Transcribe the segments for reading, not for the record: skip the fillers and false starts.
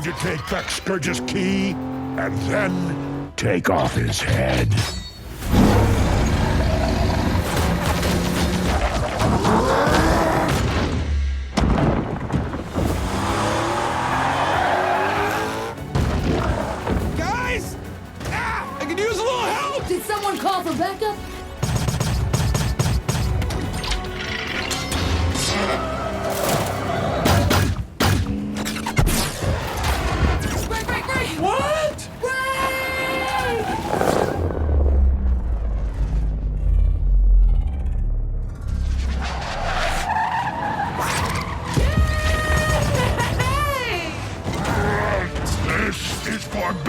going to take back Scourge's key, and then take off his head. Guys! I could use a little help! Did someone call for backup? Ray! What? Ray! This is for B.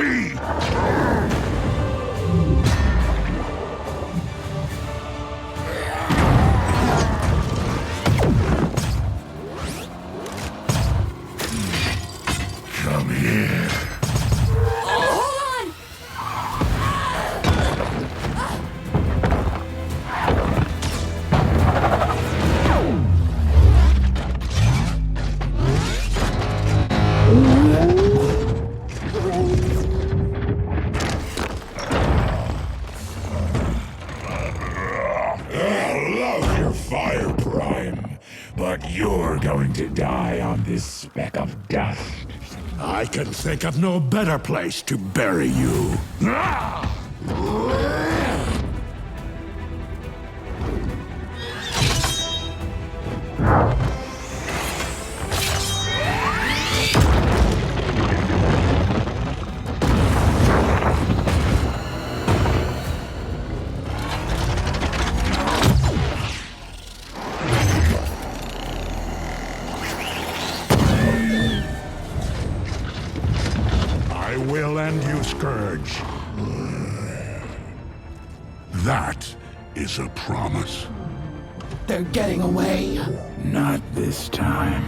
Come here. Hold on! I love your fire, Prime, but you're going to die on this speck of dust. I can think of no better place to bury you. I will end you, Scourge. That is a promise. They're getting away. Not this time.